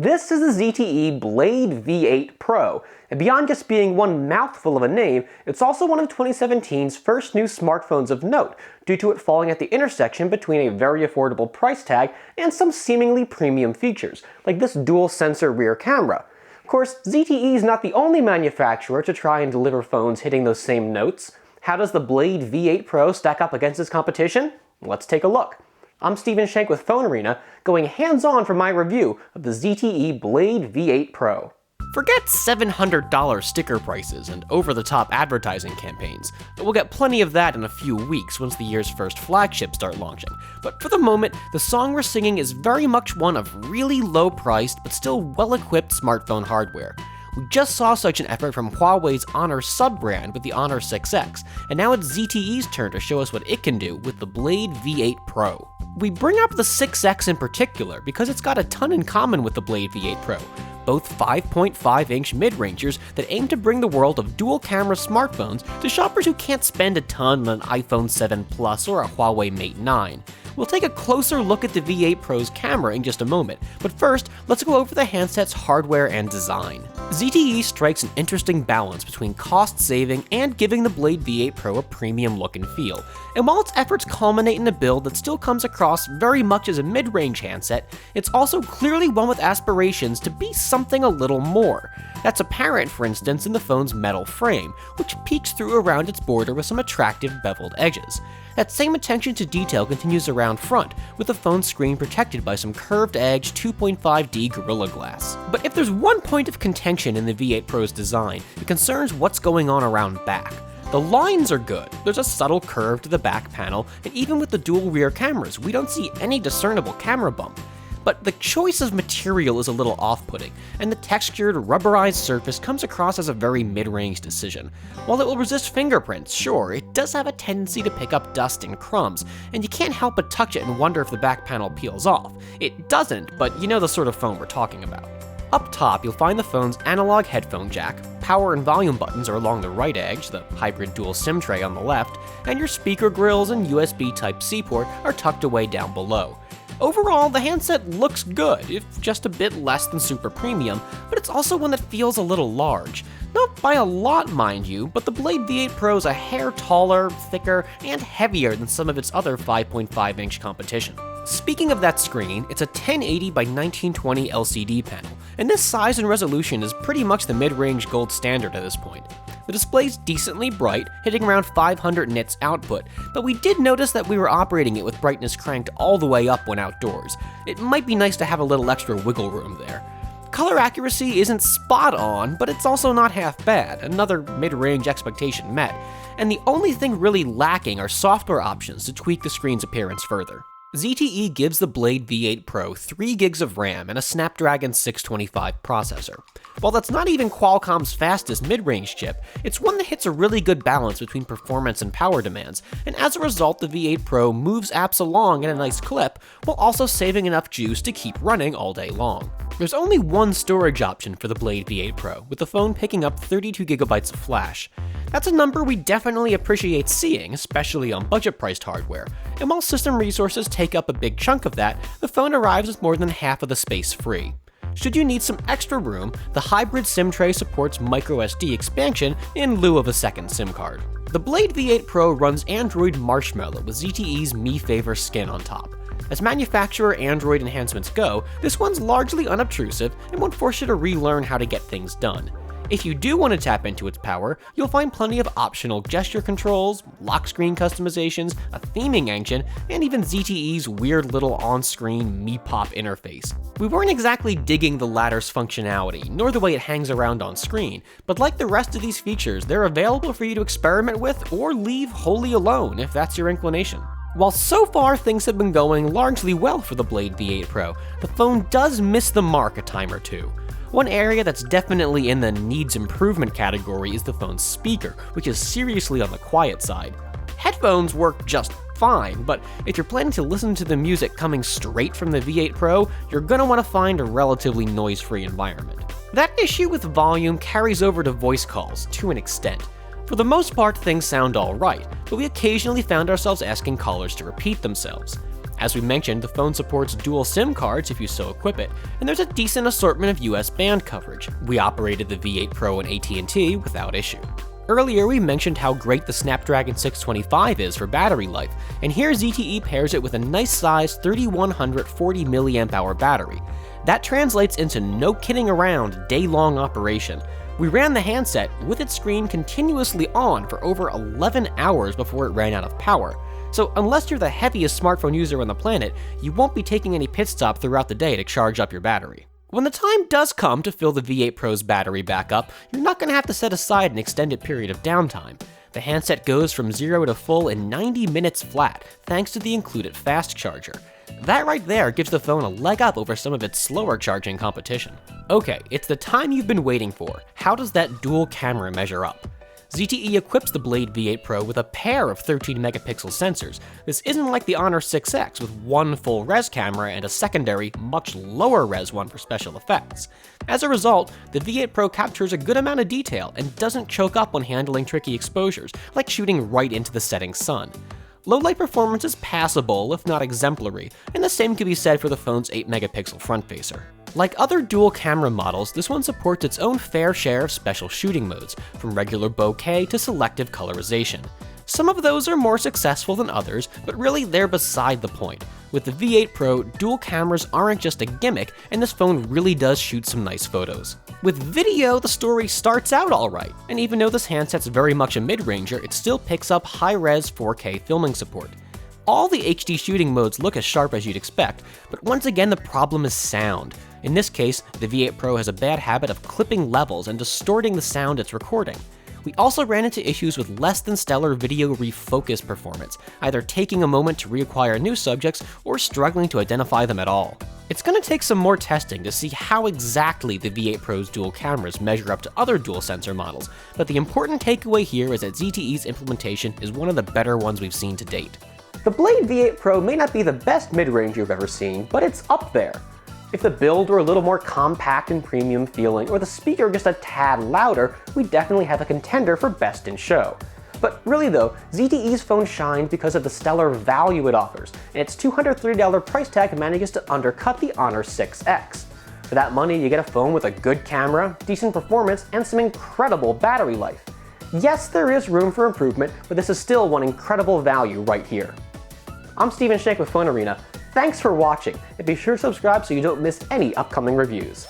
This is the ZTE Blade V8 Pro, and beyond just being one mouthful of a name, it's also one of 2017's first new smartphones of note, due to it falling at the intersection between a very affordable price tag and some seemingly premium features, like this dual-sensor rear camera. Of course, ZTE is not the only manufacturer to try and deliver phones hitting those same notes. How does the Blade V8 Pro stack up against its competition? Let's take a look. I'm Stephen Shank with PhoneArena, going hands-on for my review of the ZTE Blade V8 Pro. Forget $700 sticker prices and over-the-top advertising campaigns. We'll get plenty of that in a few weeks once the year's first flagships start launching. But for the moment, the song we're singing is very much one of really low-priced but still well-equipped smartphone hardware. We just saw such an effort from Huawei's Honor sub-brand with the Honor 6X, and now it's ZTE's turn to show us what it can do with the Blade V8 Pro. We bring up the 6X in particular because it's got a ton in common with the Blade V8 Pro, both 5.5-inch mid-rangers that aim to bring the world of dual-camera smartphones to shoppers who can't spend a ton on an iPhone 7 Plus or a Huawei Mate 9. We'll take a closer look at the V8 Pro's camera in just a moment, but first, let's go over the handset's hardware and design. ZTE strikes an interesting balance between cost-saving and giving the Blade V8 Pro a premium look and feel, and while its efforts culminate in a build that still comes across very much as a mid-range handset, it's also clearly one with aspirations to be something a little more. That's apparent, for instance, in the phone's metal frame, which peeks through around its border with some attractive beveled edges. That same attention to detail continues around front, with the phone's screen protected by some curved-edge 2.5D Gorilla Glass. But if there's one point of contention in the V8 Pro's design, it concerns what's going on around back. The lines are good, there's a subtle curve to the back panel, and even with the dual rear cameras, we don't see any discernible camera bump. But the choice of material is a little off-putting, and the textured, rubberized surface comes across as a very mid-range decision. While it will resist fingerprints, sure, it does have a tendency to pick up dust and crumbs, and you can't help but touch it and wonder if the back panel peels off. It doesn't, but you know the sort of phone we're talking about. Up top, you'll find the phone's analog headphone jack, power and volume buttons are along the right edge, the hybrid dual SIM tray on the left, and your speaker grills and USB Type-C port are tucked away down below. Overall, the handset looks good, if just a bit less than super premium, but it's also one that feels a little large. Not by a lot, mind you, but the Blade V8 Pro is a hair taller, thicker, and heavier than some of its other 5.5-inch competition. Speaking of that screen, it's a 1080 by 1920 LCD panel, and this size and resolution is pretty much the mid-range gold standard at this point. The display's decently bright, hitting around 500 nits output, but we did notice that we were operating it with brightness cranked all the way up when outdoors. It might be nice to have a little extra wiggle room there. Color accuracy isn't spot on, but it's also not half bad, another mid-range expectation met, and the only thing really lacking are software options to tweak the screen's appearance further. ZTE gives the Blade V8 Pro 3 gigs of RAM and a Snapdragon 625 processor. While that's not even Qualcomm's fastest mid-range chip, it's one that hits a really good balance between performance and power demands, and as a result the V8 Pro moves apps along at a nice clip, while also saving enough juice to keep running all day long. There's only one storage option for the Blade V8 Pro, with the phone picking up 32GB of flash. That's a number we definitely appreciate seeing, especially on budget-priced hardware, and while system resources take up a big chunk of that, the phone arrives with more than half of the space free. Should you need some extra room, the hybrid SIM tray supports microSD expansion in lieu of a second SIM card. The Blade V8 Pro runs Android Marshmallow with ZTE's Mi Favor skin on top. As manufacturer Android enhancements go, this one's largely unobtrusive and won't force you to relearn how to get things done. If you do want to tap into its power, you'll find plenty of optional gesture controls, lock screen customizations, a theming engine, and even ZTE's weird little on-screen Mi Pop interface. We weren't exactly digging the latter's functionality, nor the way it hangs around on screen, but like the rest of these features, they're available for you to experiment with or leave wholly alone if that's your inclination. While so far things have been going largely well for the Blade V8 Pro, the phone does miss the mark a time or two. One area that's definitely in the needs improvement category is the phone's speaker, which is seriously on the quiet side. Headphones work just fine, but if you're planning to listen to the music coming straight from the V8 Pro, you're gonna want to find a relatively noise-free environment. That issue with volume carries over to voice calls, to an extent. For the most part, things sound alright, but we occasionally found ourselves asking callers to repeat themselves. As we mentioned, the phone supports dual SIM cards if you so equip it, and there's a decent assortment of US band coverage. We operated the V8 Pro and AT&T without issue. Earlier, we mentioned how great the Snapdragon 625 is for battery life, and here ZTE pairs it with a nice size 3140 mAh battery. That translates into no kidding around day-long operation. We ran the handset with its screen continuously on for over 11 hours before it ran out of power. So unless you're the heaviest smartphone user on the planet, you won't be taking any pit stop throughout the day to charge up your battery. When the time does come to fill the V8 Pro's battery back up, you're not going to have to set aside an extended period of downtime. The handset goes from 0 to full in 90 minutes flat, thanks to the included fast charger. That right there gives the phone a leg up over some of its slower charging competition. Okay, it's the time you've been waiting for. How does that dual camera measure up? ZTE equips the Blade V8 Pro with a pair of 13 megapixel sensors. This isn't like the Honor 6X with one full res camera and a secondary, much lower res one for special effects. As a result, the V8 Pro captures a good amount of detail and doesn't choke up when handling tricky exposures, like shooting right into the setting sun. Low-light performance is passable, if not exemplary, and the same can be said for the phone's 8 megapixel front-facer. Like other dual camera models, this one supports its own fair share of special shooting modes, from regular bokeh to selective colorization. Some of those are more successful than others, but really they're beside the point. With the V8 Pro, dual cameras aren't just a gimmick, and this phone really does shoot some nice photos. With video, the story starts out alright, and even though this handset's very much a mid-ranger, it still picks up high-res 4K filming support. All the HD shooting modes look as sharp as you'd expect, but once again the problem is sound. In this case, the V8 Pro has a bad habit of clipping levels and distorting the sound it's recording. We also ran into issues with less than stellar video refocus performance, either taking a moment to reacquire new subjects or struggling to identify them at all. It's going to take some more testing to see how exactly the V8 Pro's dual cameras measure up to other dual sensor models, but the important takeaway here is that ZTE's implementation is one of the better ones we've seen to date. The Blade V8 Pro may not be the best mid-range you've ever seen, but it's up there. If the build were a little more compact and premium feeling, or the speaker just a tad louder, we definitely have a contender for best in show. But really though, ZTE's phone shines because of the stellar value it offers, and its $230 price tag manages to undercut the Honor 6X. For that money, you get a phone with a good camera, decent performance, and some incredible battery life. Yes, there is room for improvement, but this is still one incredible value right here. I'm Steven Shank with PhoneArena. Thanks for watching, and be sure to subscribe so you don't miss any upcoming reviews.